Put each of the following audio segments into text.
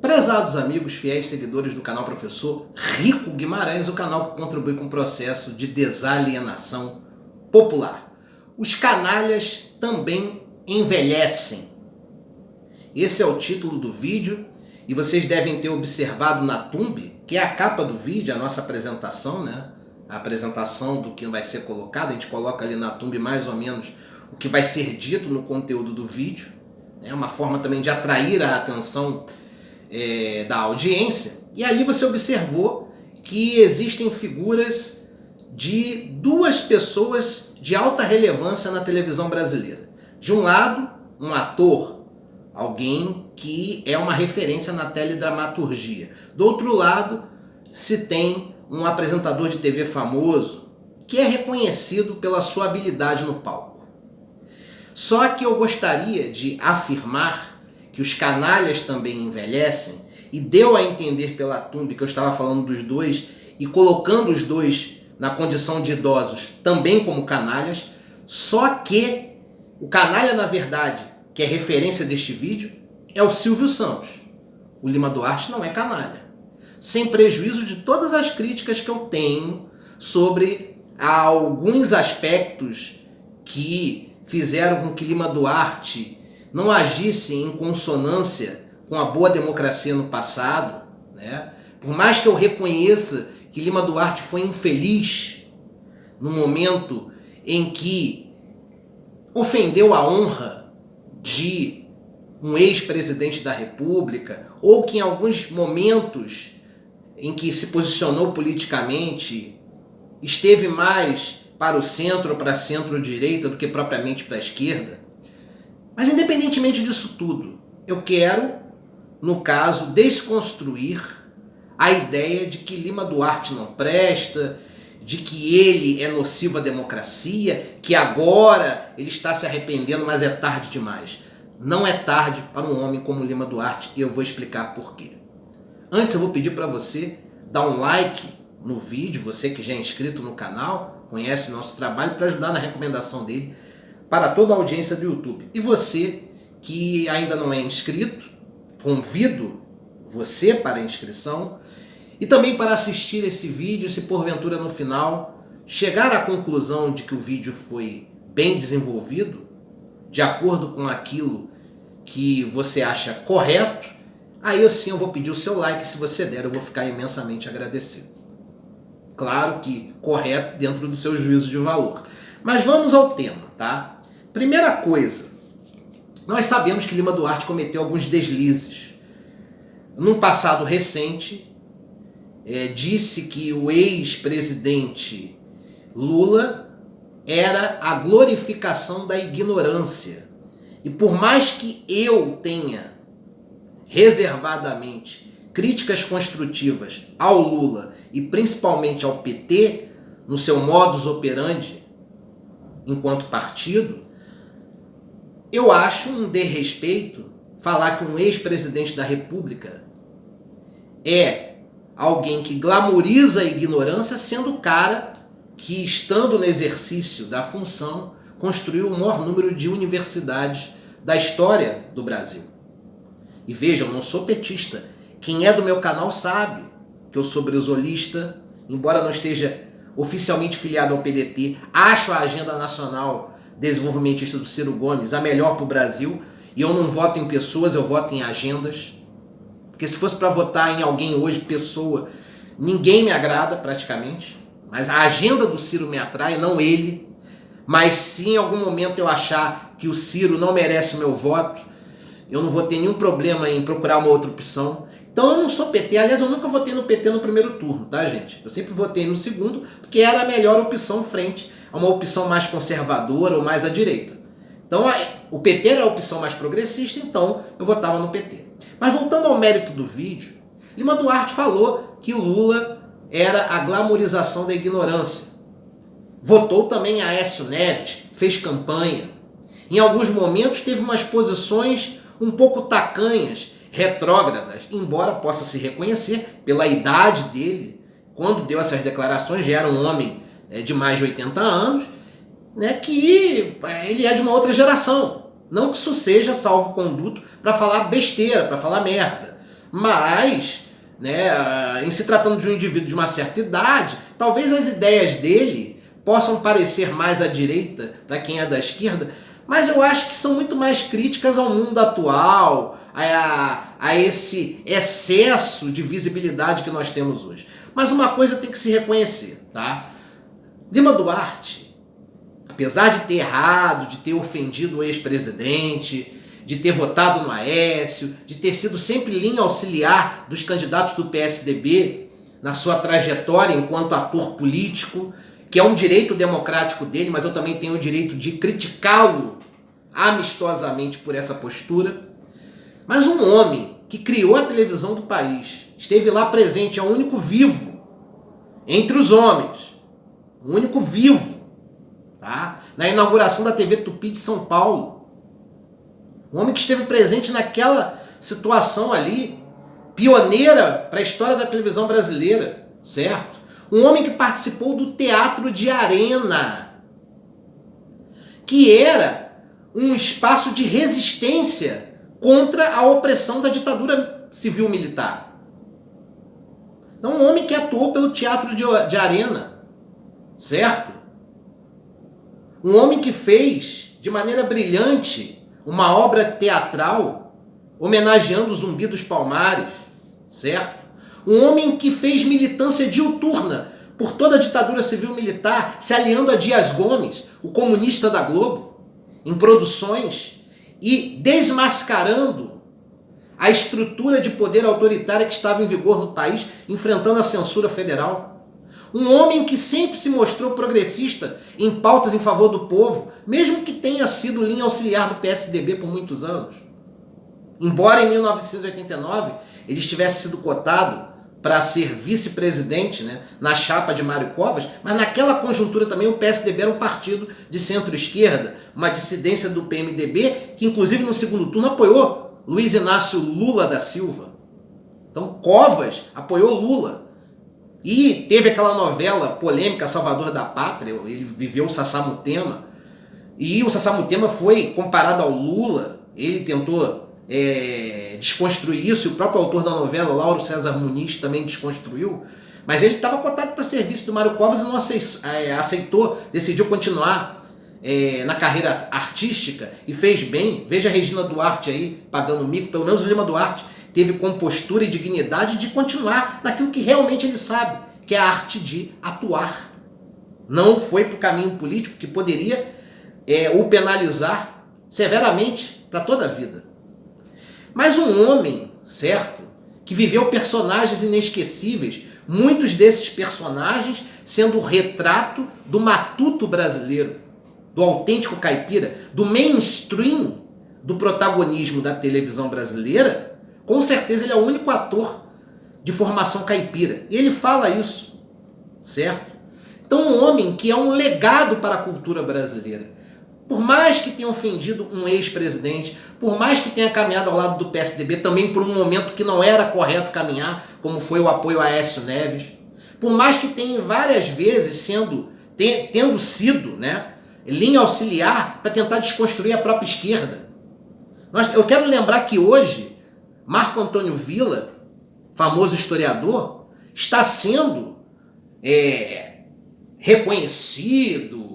Prezados amigos, fiéis seguidores do canal Professor Rico Guimarães, o canal que contribui com o processo de desalienação popular. Os canalhas também envelhecem. Esse é o título do vídeo e vocês devem ter observado na thumb, que é a capa do vídeo, a nossa apresentação, né? A apresentação do que vai ser colocado. A gente coloca ali na thumb mais ou menos o que vai ser dito no conteúdo do vídeo. É uma forma também de atrair a atenção da audiência. E ali você observou que existem figuras de duas pessoas de alta relevância na televisão brasileira. De um lado, um ator, alguém que é uma referência na teledramaturgia. Do outro lado, se tem um apresentador de TV famoso que é reconhecido pela sua habilidade no palco. Só que eu gostaria de afirmar que os canalhas também envelhecem, e deu a entender pela thumb que eu estava falando dos dois e colocando os dois na condição de idosos também como canalhas, só que o canalha, na verdade, que é referência deste vídeo, é o Silvio Santos. O Lima Duarte não é canalha. Sem prejuízo de todas as críticas que eu tenho sobre alguns aspectos que fizeram com que Lima Duarte não agisse em consonância com a boa democracia no passado, né? Por mais que eu reconheça que Lima Duarte foi infeliz no momento em que ofendeu a honra de um ex-presidente da República, ou que em alguns momentos em que se posicionou politicamente esteve mais para o centro ou para a centro-direita do que propriamente para a esquerda. Mas independentemente disso tudo, eu quero, no caso, desconstruir a ideia de que Lima Duarte não presta, de que ele é nocivo à democracia, que agora ele está se arrependendo, mas é tarde demais. Não é tarde para um homem como Lima Duarte e eu vou explicar por quê. Antes eu vou pedir para você dar um like no vídeo, você que já é inscrito no canal, conhece o nosso trabalho, para ajudar na recomendação dele para toda a audiência do YouTube. E você que ainda não é inscrito, convido você para a inscrição e também para assistir esse vídeo, se porventura no final chegar à conclusão de que o vídeo foi bem desenvolvido, de acordo com aquilo que você acha correto, aí sim eu vou pedir o seu like. Se você der, eu vou ficar imensamente agradecido. Claro que correto dentro do seu juízo de valor. Mas vamos ao tema, tá? Primeira coisa, nós sabemos que Lima Duarte cometeu alguns deslizes. Num passado recente, disse que o ex-presidente Lula era a glorificação da ignorância. E por mais que eu tenha reservadamente críticas construtivas ao Lula e principalmente ao PT, no seu modus operandi enquanto partido, eu acho um desrespeito falar que um ex-presidente da República é alguém que glamoriza a ignorância, sendo o cara que, estando no exercício da função, construiu o maior número de universidades da história do Brasil. E vejam, eu não sou petista. Quem é do meu canal sabe que eu sou brisolista, embora não esteja oficialmente filiado ao PDT, acho a agenda nacional desenvolvimentista do Ciro Gomes a melhor para o Brasil, e eu não voto em pessoas, eu voto em agendas. Porque se fosse para votar em alguém hoje, pessoa, ninguém me agrada praticamente, mas a agenda do Ciro me atrai, não ele. Mas se em algum momento eu achar que o Ciro não merece o meu voto, eu não vou ter nenhum problema em procurar uma outra opção. Então eu não sou PT, aliás, eu nunca votei no PT no primeiro turno, tá, gente? Eu sempre votei no segundo, porque era a melhor opção frente a uma opção mais conservadora ou mais à direita. Então o PT era a opção mais progressista, então eu votava no PT. Mas voltando ao mérito do vídeo, Lima Duarte falou que Lula era a glamorização da ignorância. Votou também Aécio Neves, fez campanha. Em alguns momentos teve umas posições um pouco tacanhas, retrógradas, embora possa se reconhecer pela idade dele. Quando deu essas declarações, já era um homem de mais de 80 anos, né, que ele é de uma outra geração. Não que isso seja salvo-conduto para falar besteira, para falar merda. Mas, né, em se tratando de um indivíduo de uma certa idade, talvez as ideias dele possam parecer mais à direita para quem é da esquerda, mas eu acho que são muito mais críticas ao mundo atual, a esse excesso de visibilidade que nós temos hoje. Mas uma coisa tem que se reconhecer, tá? Lima Duarte, apesar de ter errado, de ter ofendido o ex-presidente, de ter votado no Aécio, de ter sido sempre linha auxiliar dos candidatos do PSDB na sua trajetória enquanto ator político, que é um direito democrático dele, mas eu também tenho o direito de criticá-lo amistosamente por essa postura. Mas um homem que criou a televisão do país, esteve lá presente, é o único vivo entre os homens, o único vivo, tá? Na inauguração da TV Tupi de São Paulo. Um homem que esteve presente naquela situação ali, pioneira para a história da televisão brasileira, certo? Um homem que participou do Teatro de Arena, que era um espaço de resistência contra a opressão da ditadura civil-militar. Então, um homem que atuou pelo Teatro de Arena, certo? Um homem que fez, de maneira brilhante, uma obra teatral homenageando o Zumbi dos Palmares, certo? Um homem que fez militância diuturna por toda a ditadura civil-militar, se aliando a Dias Gomes, o comunista da Globo, em produções e desmascarando a estrutura de poder autoritária que estava em vigor no país, enfrentando a censura federal. Um homem que sempre se mostrou progressista em pautas em favor do povo, mesmo que tenha sido linha auxiliar do PSDB por muitos anos. Embora em 1989 ele tivesse sido cotado para ser vice-presidente, né, na chapa de Mário Covas, mas naquela conjuntura também o PSDB era um partido de centro-esquerda, uma dissidência do PMDB, que inclusive no segundo turno apoiou Luiz Inácio Lula da Silva. Então Covas apoiou Lula. E teve aquela novela polêmica Salvador da Pátria, ele viveu o Sassamutema, e o Sassamutema foi comparado ao Lula, ele tentou desconstruir isso, e o próprio autor da novela, Lauro César Muniz, também desconstruiu, mas ele estava cotado para serviço do Mário Covas e não aceitou, decidiu continuar na carreira artística e fez bem. Veja a Regina Duarte aí pagando mico, pelo menos o Lima Duarte teve compostura e dignidade de continuar naquilo que realmente ele sabe, que é a arte de atuar. Não foi para o caminho político que poderia o penalizar severamente para toda a vida. Mas um homem, certo, que viveu personagens inesquecíveis, muitos desses personagens sendo o retrato do matuto brasileiro, do autêntico caipira, do mainstream do protagonismo da televisão brasileira. Com certeza ele é o único ator de formação caipira. E ele fala isso, certo? Então um homem que é um legado para a cultura brasileira. Por mais que tenha ofendido um ex-presidente, por mais que tenha caminhado ao lado do PSDB, também por um momento que não era correto caminhar, como foi o apoio a Aécio Neves, por mais que tenha várias vezes tendo sido, né, linha auxiliar para tentar desconstruir a própria esquerda. Eu quero lembrar que hoje, Marco Antônio Villa, famoso historiador, está sendo reconhecido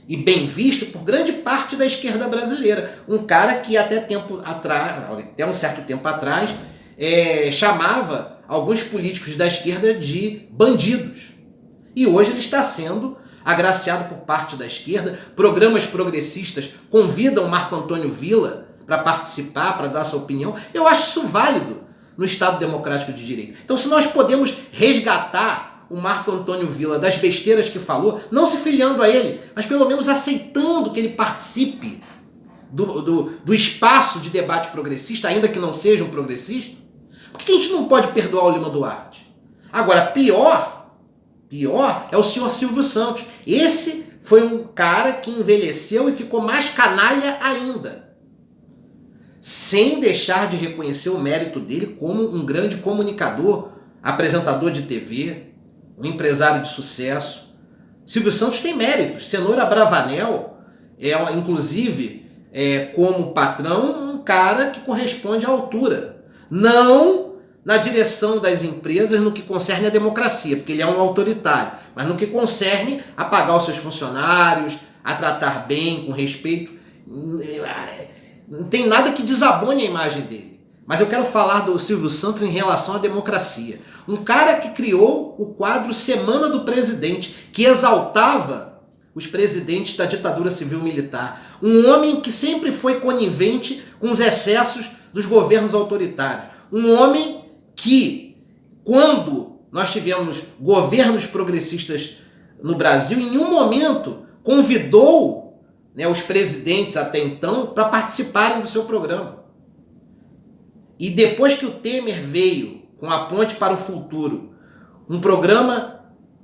e bem visto por grande parte da esquerda brasileira. Um cara que até um certo tempo atrás, chamava alguns políticos da esquerda de bandidos. E hoje ele está sendo agraciado por parte da esquerda. Programas progressistas convidam Marco Antônio Villa para participar, para dar sua opinião. Eu acho isso válido no Estado Democrático de Direito. Então, se nós podemos resgatar o Marco Antônio Villa das besteiras que falou, não se filiando a ele, mas pelo menos aceitando que ele participe do espaço de debate progressista, ainda que não seja um progressista, por que a gente não pode perdoar o Lima Duarte? Agora, pior é o senhor Silvio Santos. Esse foi um cara que envelheceu e ficou mais canalha ainda, sem deixar de reconhecer o mérito dele como um grande comunicador, apresentador de TV, um empresário de sucesso. Silvio Santos tem méritos. Cenoura Bravanel inclusive, como patrão, um cara que corresponde à altura. Não na direção das empresas no que concerne a democracia, porque ele é um autoritário, mas no que concerne a pagar os seus funcionários, a tratar bem, com respeito, não tem nada que desabone a imagem dele. Mas eu quero falar do Silvio Santos em relação à democracia. Um cara que criou o quadro Semana do Presidente, que exaltava os presidentes da ditadura civil-militar. Um homem que sempre foi conivente com os excessos dos governos autoritários. Um homem que, quando nós tivemos governos progressistas no Brasil, em um momento convidou, né, os presidentes até então para participarem do seu programa. E depois que o Temer veio com a Ponte para o Futuro, um programa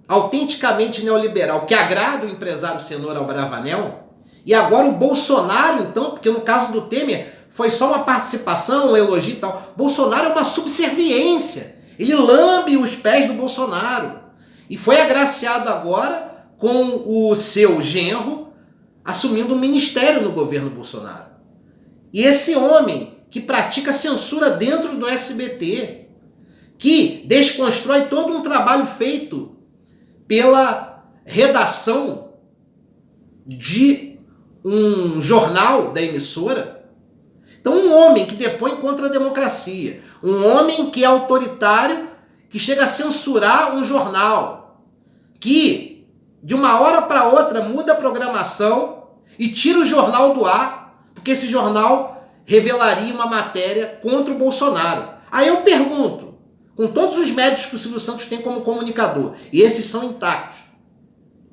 autenticamente neoliberal que agrada o empresário Cenoura Abravanel, e agora o Bolsonaro, então, porque no caso do Temer foi só uma participação, um elogio e tal, Bolsonaro é uma subserviência, ele lambe os pés do Bolsonaro, e foi agraciado agora com o seu genro assumindo um ministério no governo Bolsonaro. E esse homem que pratica censura dentro do SBT, que desconstrói todo um trabalho feito pela redação de um jornal da emissora. Então, um homem que depõe contra a democracia, um homem que é autoritário, que chega a censurar um jornal, que de uma hora para outra muda a programação e tira o jornal do ar, porque esse jornal revelaria uma matéria contra o Bolsonaro. Aí eu pergunto, com todos os méritos que o Silvio Santos tem como comunicador, e esses são intactos,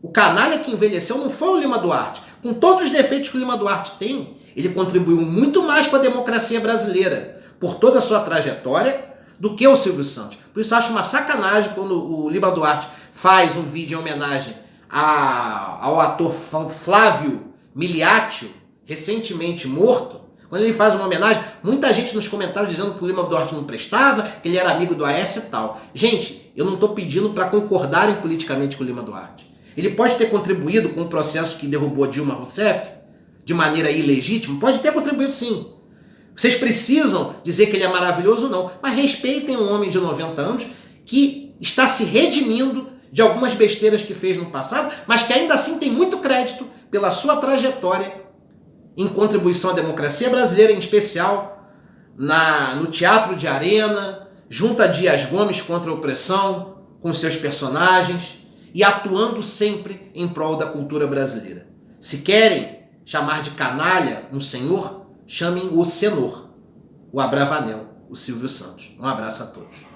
o canalha que envelheceu não foi o Lima Duarte. Com todos os defeitos que o Lima Duarte tem, ele contribuiu muito mais para a democracia brasileira, por toda a sua trajetória, do que o Silvio Santos. Por isso eu acho uma sacanagem quando o Lima Duarte faz um vídeo em homenagem ao ator Flávio Miliaccio, recentemente morto. Quando ele faz uma homenagem, muita gente nos comentários dizendo que o Lima Duarte não prestava, que ele era amigo do Aécio e tal. Gente, eu não estou pedindo para concordarem politicamente com o Lima Duarte. Ele pode ter contribuído com o processo que derrubou Dilma Rousseff de maneira ilegítima? Pode ter contribuído sim. Vocês precisam dizer que ele é maravilhoso ou não, mas respeitem um homem de 90 anos que está se redimindo de algumas besteiras que fez no passado, mas que ainda assim tem muito crédito pela sua trajetória em contribuição à democracia brasileira, em especial no Teatro de Arena, junto a Dias Gomes contra a opressão, com seus personagens, e atuando sempre em prol da cultura brasileira. Se querem chamar de canalha um senhor, chamem o senhor, o Abravanel, o Silvio Santos. Um abraço a todos.